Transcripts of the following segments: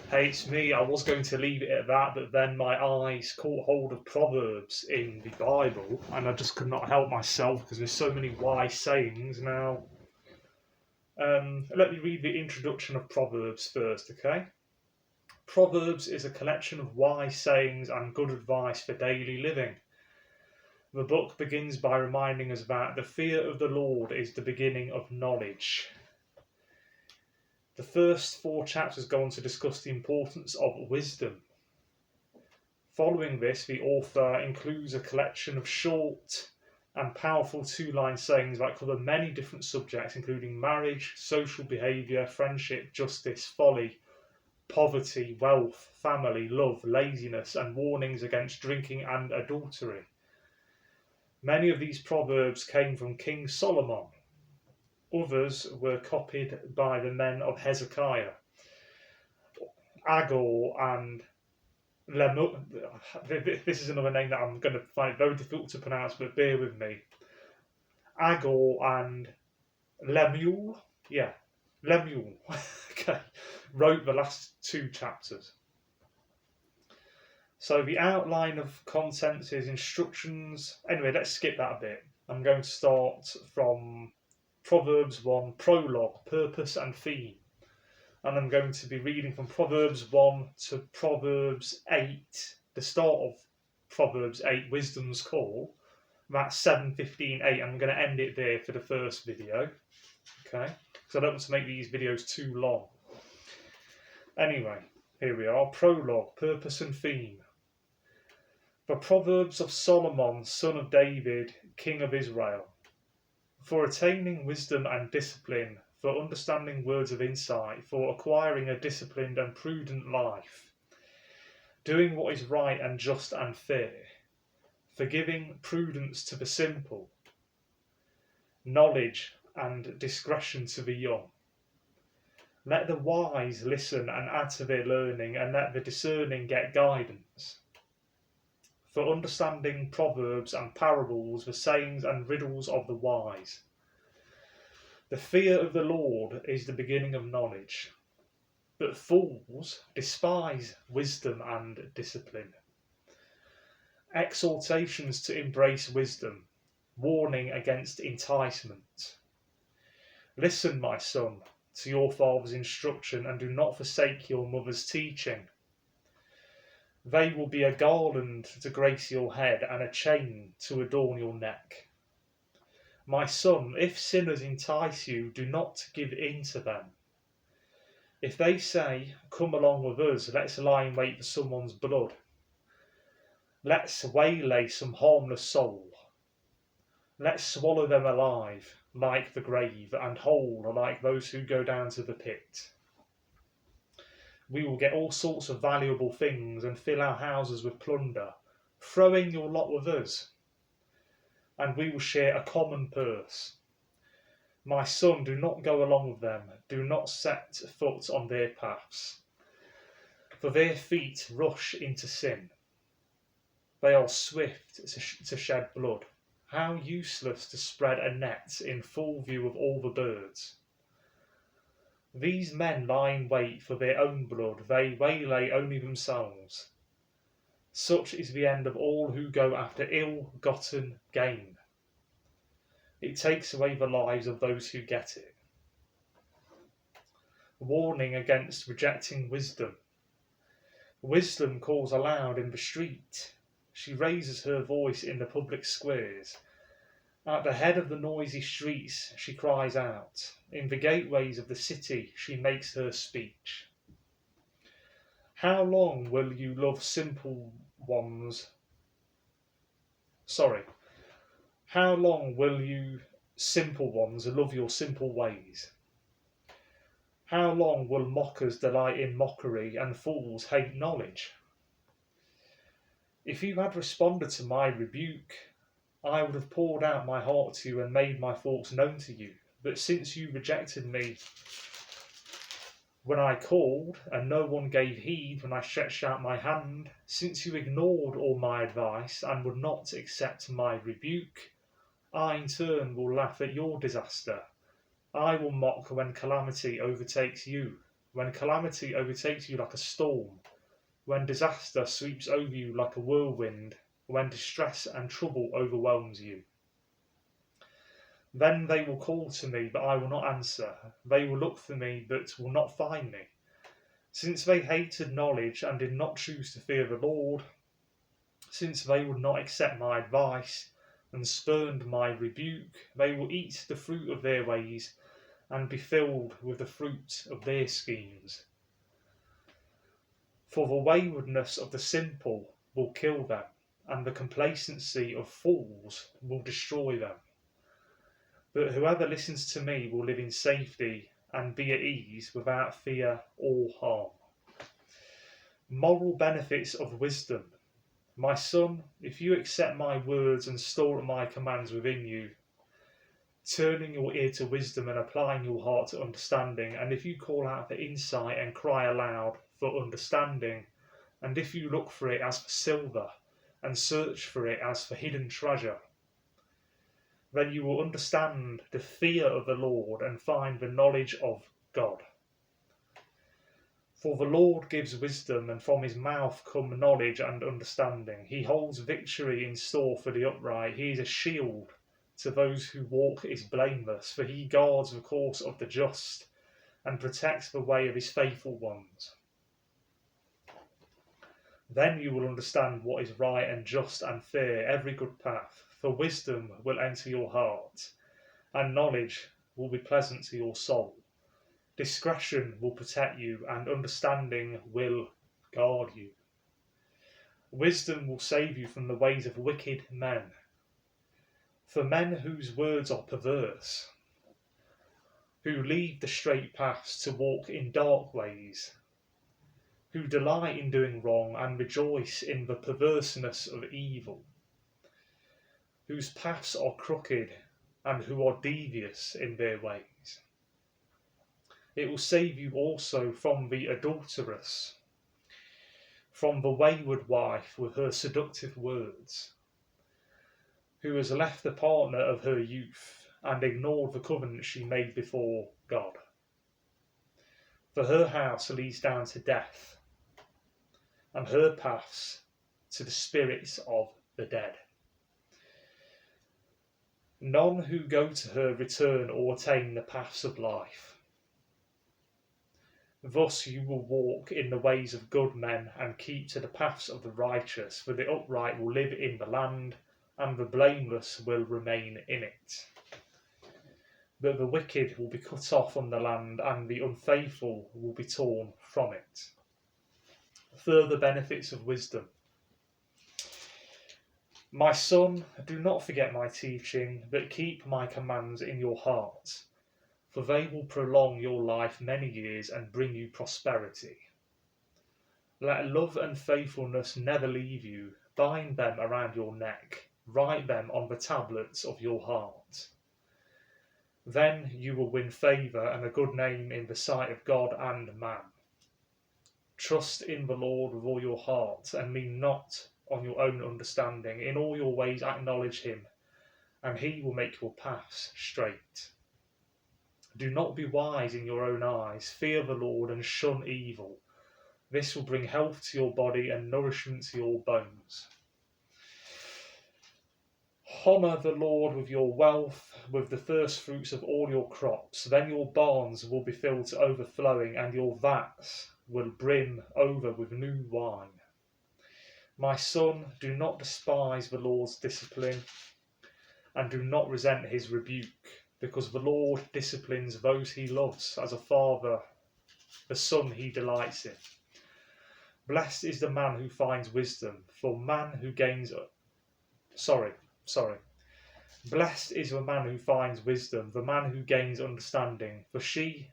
Hey, it's me. I was going to leave it at that, but then my eyes caught hold of Proverbs in the Bible, and I just could not help myself because there's so many wise sayings. Now, let me read the introduction of Proverbs first, okay? Proverbs is a collection of wise sayings and good advice for daily living. The book begins by reminding us that the fear of the Lord is the beginning of knowledge. The first 4 chapters go on to discuss the importance of wisdom. Following this, the author includes a collection of short and powerful 2-line sayings that cover many different subjects, including marriage, social behaviour, friendship, justice, folly, poverty, wealth, family, love, laziness, and warnings against drinking and adultery. Many of these proverbs came from King Solomon. Others were copied by the men of Hezekiah, Agor, and this is another name that I'm going to find it very difficult to pronounce, but bear with me. Agor and Lemuel, Lemuel, okay, wrote the last 2 chapters. So the outline of contents is instructions. Anyway, let's skip that a bit. I'm going to start from Proverbs 1, Prologue, Purpose and Theme. And I'm going to be reading from Proverbs 1 to Proverbs 8, the start of Proverbs 8, Wisdom's Call. That's 7:15:8. I'm going to end it there for the first video, okay? Because I don't want to make these videos too long. Anyway, here we are. Prologue, Purpose and Theme. The Proverbs of Solomon, son of David, king of Israel. For attaining wisdom and discipline, for understanding words of insight, for acquiring a disciplined and prudent life, doing what is right and just and fair, for giving prudence to the simple, knowledge and discretion to the young. Let the wise listen and add to their learning, and let the discerning get guidance. For understanding proverbs and parables, the sayings and riddles of the wise. The fear of the Lord is the beginning of knowledge, but fools despise wisdom and discipline. Exhortations to embrace wisdom, warning against enticement. Listen, my son, to your father's instruction, and do not forsake your mother's teaching. They will be a garland to grace your head and a chain to adorn your neck. My son, if sinners entice you, do not give in to them. If they say, come along with us, let's lie in wait for someone's blood. Let's waylay some harmless soul. Let's swallow them alive, like the grave, and whole, like those who go down to the pit. We will get all sorts of valuable things and fill our houses with plunder. Throw in your lot with us, and we will share a common purse. My son, do not go along with them. Do not set foot on their paths. For their feet rush into sin. They are swift to shed blood. How useless to spread a net in full view of all the birds. These men lie in wait for their own blood. They waylay only themselves. Such is the end of all who go after ill-gotten gain. It takes away the lives of those who get it. Warning against rejecting wisdom. Wisdom calls aloud in the street. She raises her voice in the public squares. At the head of the noisy streets she cries out. In the gateways of the city she makes her speech. How long will you love simple ones? How long will you simple ones love your simple ways? How long will mockers delight in mockery and fools hate knowledge? If you had responded to my rebuke, I would have poured out my heart to you and made my thoughts known to you. But since you rejected me when I called, and no one gave heed when I stretched out my hand, since you ignored all my advice and would not accept my rebuke, I in turn will laugh at your disaster. I will mock when calamity overtakes you. when calamity overtakes you like a storm, when disaster sweeps over you like a whirlwind, when distress and trouble overwhelms you. Then they will call to me, but I will not answer. They will look for me, but will not find me. Since they hated knowledge and did not choose to fear the Lord, since they would not accept my advice and spurned my rebuke, they will eat the fruit of their ways and be filled with the fruit of their schemes. For the waywardness of the simple will kill them, and the complacency of fools will destroy them. But whoever listens to me will live in safety and be at ease without fear or harm. Moral benefits of wisdom. My son, if you accept my words and store my commands within you, turning your ear to wisdom and applying your heart to understanding, and if you call out for insight and cry aloud for understanding, and if you look for it as for silver and search for it as for hidden treasure, then you will understand the fear of the Lord and find the knowledge of God. For the Lord gives wisdom, and from his mouth come knowledge and understanding. He holds victory in store for the upright. He is a shield to those who walk is blameless, for he guards the course of the just and protects the way of his faithful ones. Then you will understand what is right and just and fair, every good path. For wisdom will enter your heart, and knowledge will be pleasant to your soul. Discretion will protect you, and understanding will guard you. Wisdom will save you from the ways of wicked men, for men whose words are perverse, who leave the straight paths to walk in dark ways, who delight in doing wrong and rejoice in the perverseness of evil, whose paths are crooked and who are devious in their ways. It will save you also from the adulteress, from the wayward wife with her seductive words, who has left the partner of her youth and ignored the covenant she made before God. For her house leads down to death, and her paths to the spirits of the dead. None who go to her return or attain the paths of life. Thus you will walk in the ways of good men and keep to the paths of the righteous, for the upright will live in the land, and the blameless will remain in it. But the wicked will be cut off from the land, and the unfaithful will be torn from it. Further benefits of wisdom. My son, do not forget my teaching, but keep my commands in your heart, for they will prolong your life many years and bring you prosperity. Let love and faithfulness never leave you. Bind them around your neck. Write them on the tablets of your heart. Then you will win favour and a good name in the sight of God and man. Trust in the Lord with all your heart, and lean not on your own understanding. In all your ways acknowledge him, and he will make your paths straight. Do not be wise in your own eyes. Fear the Lord and shun evil. This will bring health to your body and nourishment to your bones. Honour the Lord with your wealth, with the first fruits of all your crops. Then your barns will be filled to overflowing, and your vats will brim over with new wine. My son, do not despise the Lord's discipline, and do not resent his rebuke, because the Lord disciplines those he loves, as a father the son he delights in. Blessed is the man who finds wisdom, for man who gains... Blessed is the man who finds wisdom, the man who gains understanding, for she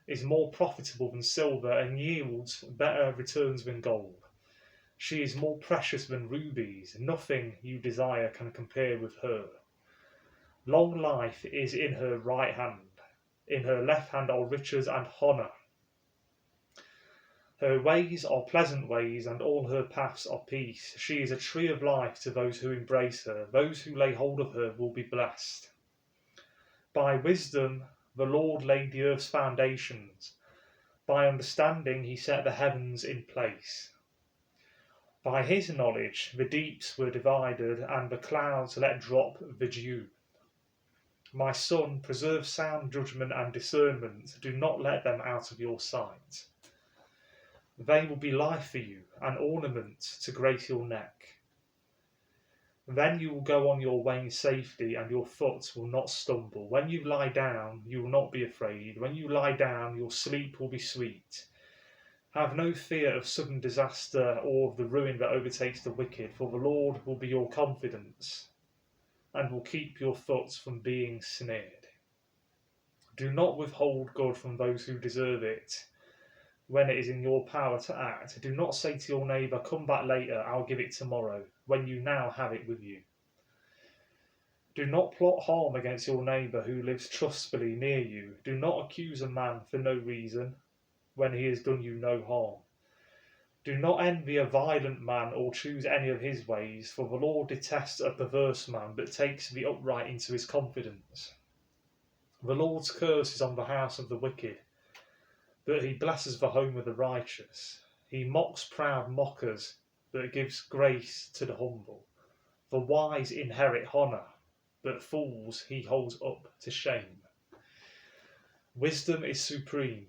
is more profitable than silver and yields better returns than gold. She is more precious than rubies. Nothing you desire can compare with her. Long life is in her right hand. In her left hand are riches and honour. Her ways are pleasant ways, and all her paths are peace. She is a tree of life to those who embrace her. Those who lay hold of her will be blessed. By wisdom the Lord laid the earth's foundations, By understanding he set the heavens in place. By his knowledge the deeps were divided, and the clouds let drop the dew. My son, preserve sound judgment and discernment. Do not let them out of your sight. They will be life for you, an ornament to grace your neck. Then you will go on your way in safety, and your foot will not stumble. When you lie down, you will not be afraid. When you lie down, your sleep will be sweet. Have no fear of sudden disaster or of the ruin that overtakes the wicked, for the Lord will be your confidence and will keep your foot from being snared. Do not withhold good from those who deserve it when it is in your power to act. Do not say to your neighbour, come back later, I'll give it tomorrow, when you now have it with you. Do not plot harm against your neighbour who lives trustfully near you. Do not accuse a man for no reason when he has done you no harm. Do not envy a violent man or choose any of his ways, for the Lord detests a perverse man, but takes the upright into his confidence. The Lord's curse is on the house of the wicked, but he blesses the home of the righteous. He mocks proud mockers, but gives grace to the humble. The wise inherit honour, but fools he holds up to shame. Wisdom is supreme.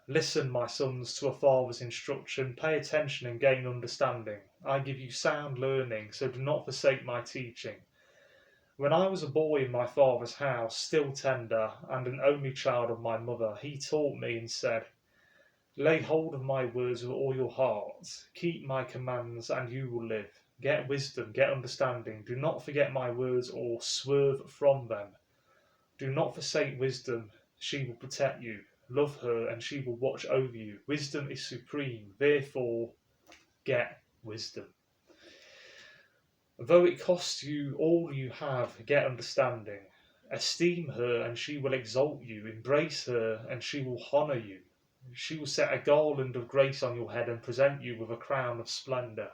Listen, my sons, to a father's instruction. Pay attention and gain understanding. I give you sound learning, so do not forsake my teaching. When I was a boy in my father's house, still tender, and an only child of my mother, he taught me and said, lay hold of my words with all your heart. Keep my commands, and you will live. Get wisdom, get understanding. Do not forget my words or swerve from them. Do not forsake wisdom. She will protect you. Love her, and she will watch over you. Wisdom is supreme, therefore get wisdom. Though it costs you all you have, get understanding. Esteem her, and she will exalt you. Embrace her, and she will honour you. She will set a garland of grace on your head and present you with a crown of splendour.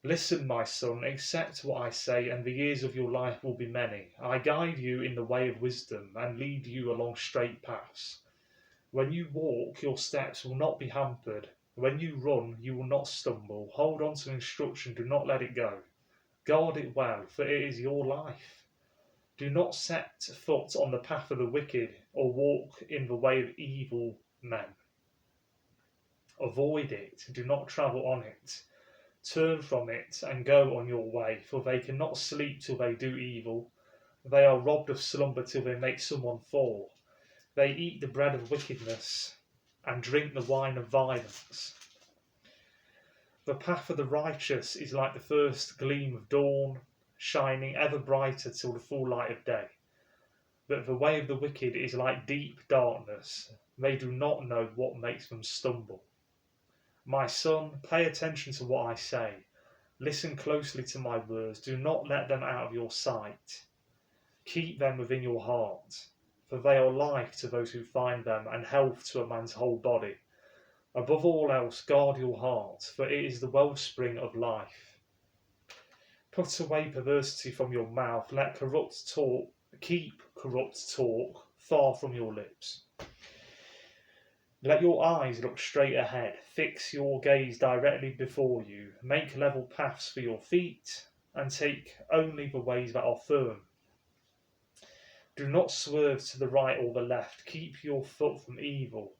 Listen, my son, accept what I say, and the years of your life will be many. I guide you in the way of wisdom and lead you along straight paths. When you walk, your steps will not be hampered. When you run, you will not stumble. Hold on to instruction, do not let it go. Guard it well, for it is your life. Do not set foot on the path of the wicked, or walk in the way of evil men. Avoid it, do not travel on it. Turn from it and go on your way, for they cannot sleep till they do evil. They are robbed of slumber till they make someone fall. They eat the bread of wickedness and drink the wine of violence. The path of the righteous is like the first gleam of dawn, shining ever brighter till the full light of day. But the way of the wicked is like deep darkness. They do not know what makes them stumble. My son, pay attention to what I say. Listen closely to my words. Do not let them out of your sight. Keep them within your heart, for they are life to those who find them and health to a man's whole body. Above all else, guard your heart, for it is the wellspring of life. Put away perversity from your mouth. Keep corrupt talk far from your lips. Let your eyes look straight ahead. Fix your gaze directly before you. Make level paths for your feet, and take only the ways that are firm. Do not swerve to the right or the left. Keep your foot from evil.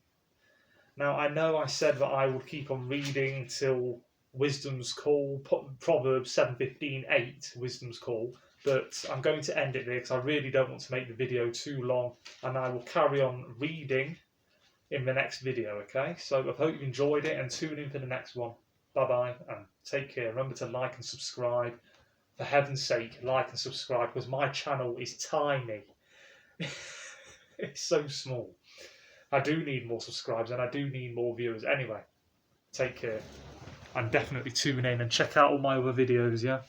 Now, I know I said that I would keep on reading till Wisdom's Call, Proverbs 7:15-8, Wisdom's Call, but I'm going to end it there because I really don't want to make the video too long, and I will carry on reading in the next video, okay? So I hope you enjoyed it, and tune in for the next one. Bye-bye, and take care. Remember to like and subscribe. For heaven's sake, like and subscribe, because my channel is tiny. It's so small. I do need more subscribers, and I do need more viewers. Anyway, take care. And definitely tune in and check out all my other videos, yeah?